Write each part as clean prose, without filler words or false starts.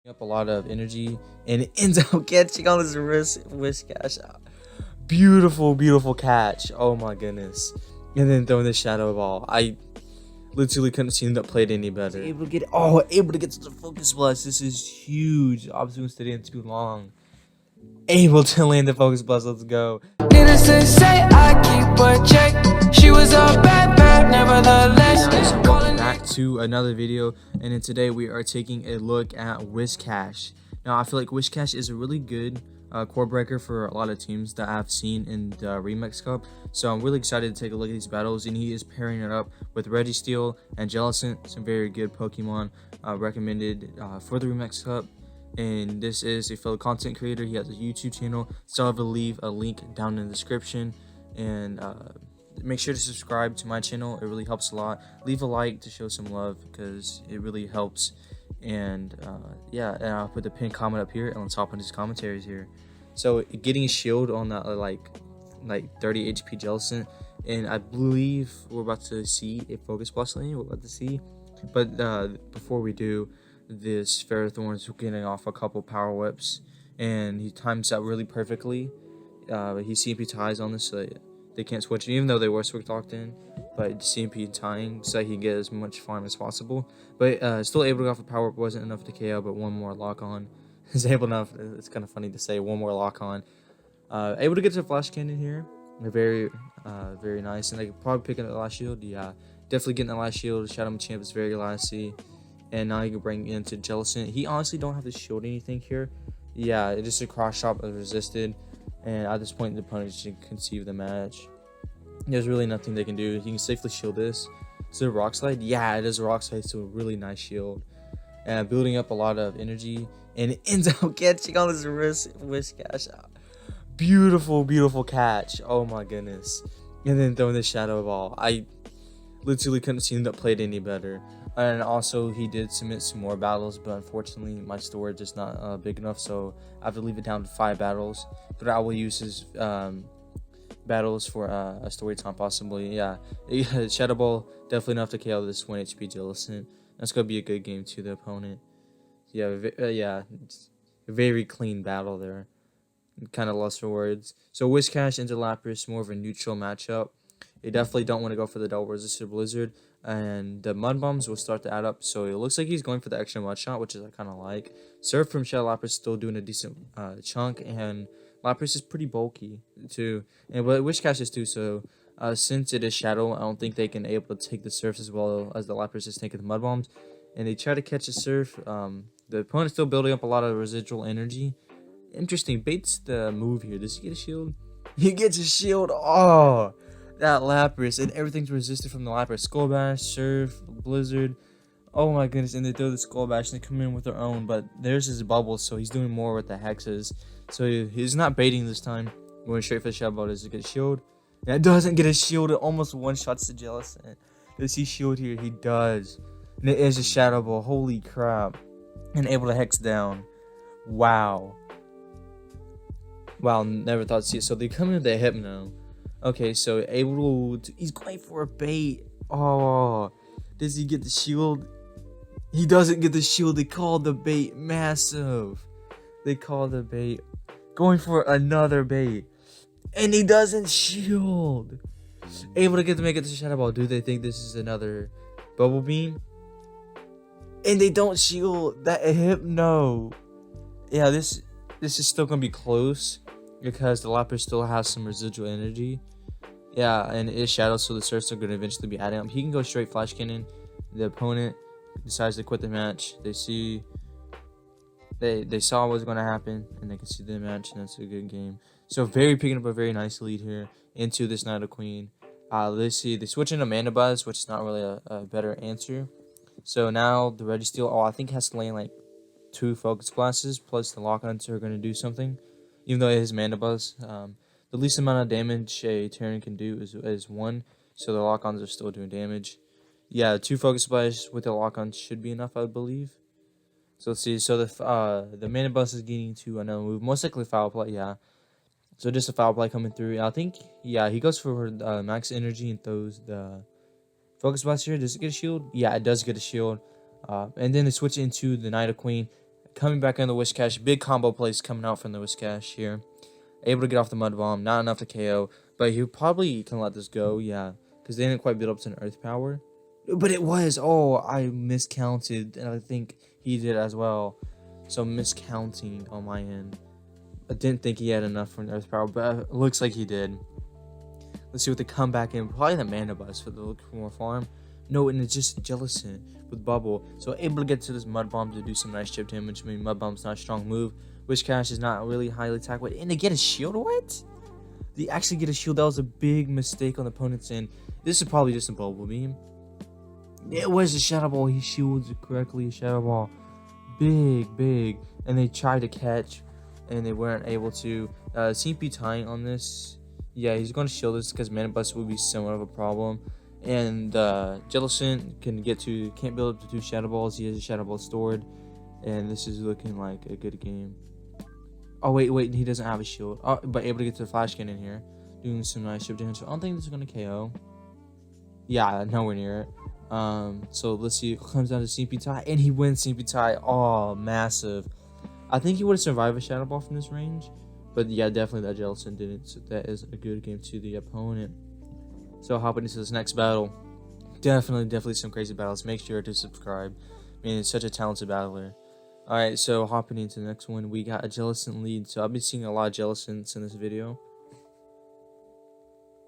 up a lot of energy, and it ends up catching on his wrist. Whiscash, beautiful catch. Oh my goodness! And then throwing the shadow ball. I literally couldn't see him that played any better. Able to get to the focus blast. This is huge. Obviously, was staying too long. Able to land the focus blast. Let's go. Innocent say I keep a check. She was a bad, nevertheless. Guys, welcome back to another video, and then today we are taking a look at Whiscash. Now, I feel like Whiscash is a really good core breaker for a lot of teams that I've seen in the Remix Cup. So I'm really excited to take a look at these battles, and he is pairing it up with Registeel and Jellicent, some very good Pokemon recommended for the Remix Cup. And this is a fellow content creator. He has a YouTube channel, so I'll leave a link down in the description. And make sure to subscribe to my channel. It really helps a lot. Leave a like to show some love because it really helps. And yeah, and I'll put the pinned comment up here, and let's hop into his commentaries here. So getting a shield on that like 30 HP Jellicent, and I believe we're about to see a focus blast lane. We're about to see, but before we do, this Ferrothorn's getting off a couple power whips, and he times that really perfectly. He CMP ties on this, so they can't switch it, even though they were switch locked in. But CMP tying so he can get as much farm as possible. But still able to go off a power whip. Wasn't enough to KO, but one more lock on. Is able enough. It's kind of funny to say one more lock on. Able to get to the flash cannon here. Very nice. And they could probably pick up the last shield. Yeah, definitely getting the last shield. Shadow Champ is very classy. And now you can bring into Jellicent. He honestly don't have to shield anything here. Yeah, it's just a cross shot is resisted. And at this point, the opponent should conceive the match. There's really nothing they can do. You can safely shield this. Is it a rock slide? Yeah, it is a rock slide, so a really nice shield. And building up a lot of energy. And it ends up catching on his wrist. Whiscash. Beautiful catch. Oh my goodness. And then throwing the shadow ball. I literally couldn't see him that played any better. And also, he did submit some more battles, but unfortunately, my storage is not big enough, so I have to leave it down to 5 battles. But I will use his battles for a story time, possibly. Yeah, Shadow Ball, definitely enough to KO this 1 HP Jellicent. That's going to be a good game to the opponent. Yeah, very clean battle there. Kind of lost for words. So, Whiscash into Lapras, more of a neutral matchup. They definitely don't want to go for the double resisted Blizzard, and the Mud Bombs will start to add up. So it looks like he's going for the extra Mud Shot, which is I kind of like. Surf from Shadow Lapras still doing a decent chunk, and Lapras is pretty bulky too, and but Whiscash is too. So since it is Shadow, I don't think they can able to take the Surfs as well as the Lapras is taking the Mud Bombs, and they try to catch a Surf. The opponent's still building up a lot of residual energy. Interesting, baits the move here. Does he get a shield? He gets a shield. Oh, that Lapras, and everything's resisted from the Lapras. Skull Bash, Surf, Blizzard. Oh my goodness, and they throw the Skull Bash and they come in with their own, but there's his bubbles, so he's doing more with the hexes. So he's not baiting this time. Going straight for the Shadow Ball. Does it get a shield? And it doesn't get a shield. It almost one-shots the Jellicent. Does he shield here? He does. And it is a Shadow Ball. Holy crap. And able to hex down. Wow. Wow, never thought to see it. So they come in with the Hypno. Okay, so able to, he's going for a bait. Oh, does he get the shield? He doesn't get the shield. They call the bait massive. They call the bait. Going for another bait. And he doesn't shield. Able to make it to Shadow Ball. Do they think this is another Bubble Beam? And they don't shield that Hypno. Yeah, this is still going to be close because the Lapras still has some residual energy. Yeah, and it is Shadow, so the Surfs are going to eventually be adding up. He can go straight Flash Cannon. The opponent decides to quit the match. They saw what was going to happen, and they can see the match, and that's a good game. So picking up a very nice lead here into this Night of Queen. Let's see, they switch into Mana Buzz, which is not really a better answer. So now the Registeel, I think has to land like 2 Focus Blasts, plus the Lock-Ons are going to do something, even though it is Mana Buzz. The least amount of damage a Terran can do is 1, so the Lock-Ons are still doing damage. Yeah, 2 Focus Splash with the Lock-Ons should be enough, I believe. So let's see. So the Mana Bus is getting to another move, most likely Foul Play. Yeah. So just a Foul Play coming through. I think he goes for max energy and throws the Focus Blast here. Does it get a shield? Yeah, it does get a shield. And then they switch into the Night of Queen. Coming back in the Whiscash. Big combo plays coming out from the Whiscash here. Able to get off the Mud Bomb. Not enough to KO. But he probably can let this go. Yeah. Because they didn't quite build up to an Earth Power. But it was. Oh, I miscounted. And I think he did as well. So miscounting on my end. I didn't think he had enough for an Earth Power. But it looks like he did. Let's see what they come back in. Probably the Mana Bus for the look for more farm. No, and it's just Jellicent with Bubble. So able to get to this Mud Bomb to do some nice chip damage. I mean, Mud Bomb's not a strong move. Whiscash is not really highly attack weight. And they get a shield? What? They actually get a shield. That was a big mistake on the opponent's end. This is probably just a Bubble Beam. It was a Shadow Ball. He shields it correctly. A Shadow Ball. Big. And they tried to catch. And they weren't able to. CP tying on this. Yeah, he's going to shield this because Mana Bus would be somewhat of a problem. And Jellicent can't build up to 2 Shadow Balls. He has a Shadow Ball stored. And this is looking like a good game. Oh, wait, he doesn't have a shield. Oh, but able to get to the Flash Cannon here. Doing some nice chip damage. I don't think this is going to KO. Yeah, nowhere near it. So let's see. It comes down to CP tie. And he wins CP tie. Oh, massive. I think he would have survived a Shadow Ball from this range. But yeah, definitely that Jellicent didn't. So that is a good game to the opponent. So hopping into this next battle. Definitely some crazy battles. Make sure to subscribe. I mean, it's such a talented battler. Alright, so hopping into the next one, we got a Jellicent lead. So I've been seeing a lot of Jellicents in this video.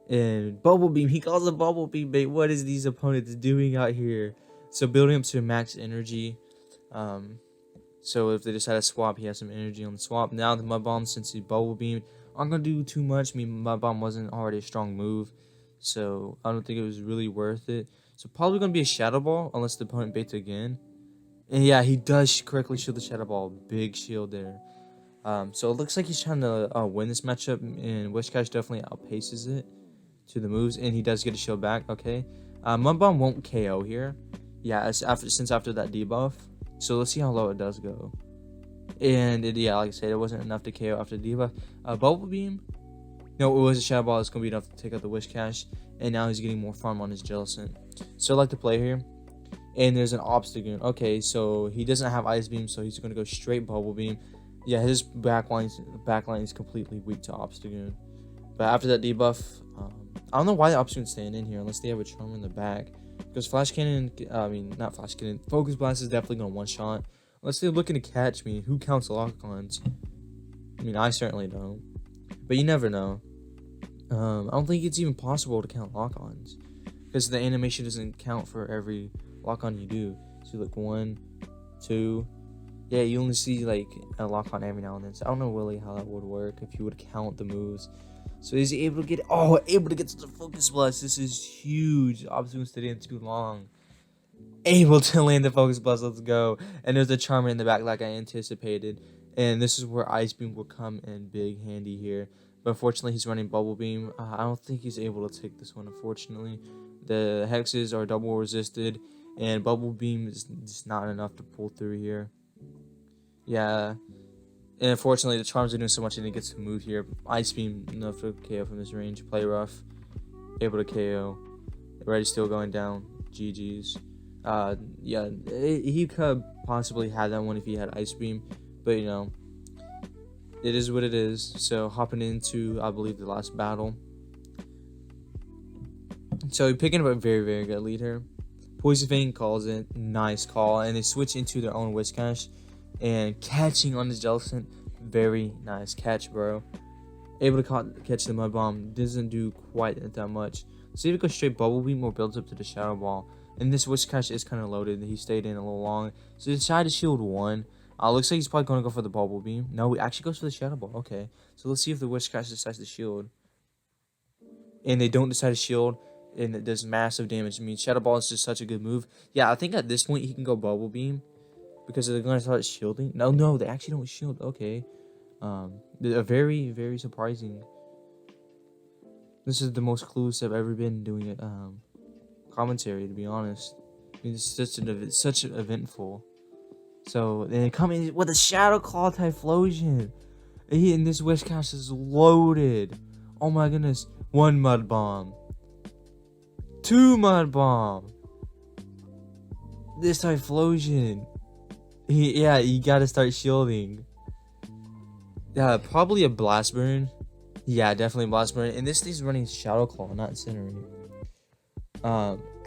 And Bubble Beam, he calls it Bubble Beam bait. What is these opponents doing out here? So building up to max energy. So if they decide to swap, he has some energy on the swap. Now the Mud Bomb, since he Bubble Beamed, aren't going to do too much. I mean, Mud Bomb wasn't already a strong move. So I don't think it was really worth it. So probably going to be a Shadow Ball, unless the opponent baits again. And yeah, he does correctly shield the Shadow Ball. Big shield there. So it looks like he's trying to win this matchup. And Whiscash definitely outpaces it to the moves. And he does get a shield back. Okay. Mud Bomb won't KO here. Yeah, since after that debuff. So let's see how low it does go. And yeah, like I said, it wasn't enough to KO after the debuff. Bubble Beam. No, it was a Shadow Ball. It's going to be enough to take out the Whiscash. And now he's getting more farm on his Jellicent. So I like to play here. And there's an Obstagoon. Okay, so he doesn't have Ice Beam, so he's going to go straight Bubble Beam. Yeah, his backline is completely weak to Obstagoon. But after that debuff, I don't know why the Obstagoon's staying in here unless they have a Charm in the back. Because Flash Cannon, not Flash Cannon, Focus Blast is definitely going to one-shot. Unless they're looking to catch me. Who counts lock-ons? I mean, I certainly don't. But you never know. I don't think it's even possible to count lock-ons. Because the animation doesn't count for every lock-on you do. So look, 1, 2. Yeah, you only see like a lock-on every now and then. So I don't know really how that would work if you would count the moves. So is he able to get to the Focus Blast? This is huge. Obstacle stayed too long. Able to land the Focus Blast. Let's go. And there's a Charmer in the back like I anticipated. And this is where Ice Beam will come in big handy here. But unfortunately, he's running Bubble Beam. I don't think he's able to take this one, unfortunately. The hexes are double resisted. And Bubble Beam is just not enough to pull through here. Yeah. And unfortunately, the Charms are doing so much and he gets to move here. Ice Beam, enough to KO from this range. Play rough. Able to KO. Registeel going down. GG's. Yeah, he could possibly have that one if he had Ice Beam. But, you know, it is what it is. So, hopping into, I believe, the last battle. So, picking up a very, very good lead here. Poison Fang calls it. Nice call. And they switch into their own Whiscash. And catching on his Jellicent. Very nice catch, bro. Able to catch the Mud Bomb. Doesn't do quite that much. See if it goes straight Bubble Beam or builds up to the Shadow Ball. And this Whiscash is kind of loaded. He stayed in a little long. So he decided to shield 1. Looks like he's probably going to go for the Bubble Beam. No, he actually goes for the Shadow Ball. Okay. So let's see if the Whiscash decides to shield. And they don't decide to shield. And it does massive damage. I mean, Shadow Ball is just such a good move. Yeah, I think at this point he can go Bubble Beam. Because they're going to start shielding. No, they actually don't shield. Okay. They're very, very surprising. This is the most clueless I've ever been doing it. Commentary, to be honest. I mean, it's such an eventful. So then they come in with a Shadow Claw Typhlosion. And this Whiscash is loaded. Oh my goodness. 1 Mud Bomb. 2 Mud Bomb. This Typhlosion. Yeah, you gotta start shielding. Yeah, probably a Blast Burn. Yeah, definitely Blast Burn. And this thing's running Shadow Claw, not Incinerate.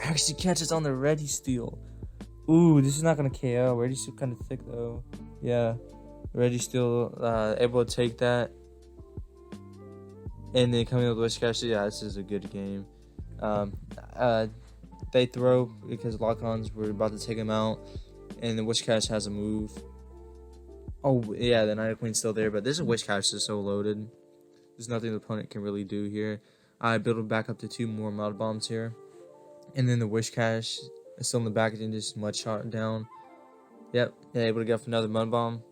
Actually catches on the Registeel. Ooh, this is not gonna KO. Registeel kind of thick though. Yeah, Registeel able to take that. And then coming with Whiscash, yeah, this is a good game. They throw because lock-ons were about to take him out, and the Whiscash has a move. Oh yeah, the Night Queen's still there, but this Whiscash is so loaded. There's nothing the opponent can really do here. I build him back up to 2 more Mud Bombs here, and then the Whiscash is still in the back and just mud shot down. Yep, yeah, able to get off another Mud Bomb.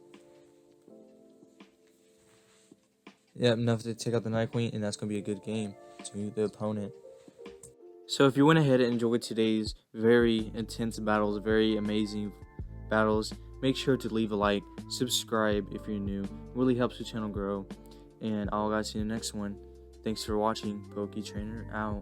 Yep, enough to take out the Night Queen, and that's gonna be a good game to the opponent. So if you went ahead and enjoyed today's very intense battles, very amazing battles, make sure to leave a like, subscribe if you're new. It really helps the channel grow. And I'll guys see you in the next one. Thanks for watching. Poke Trainer out.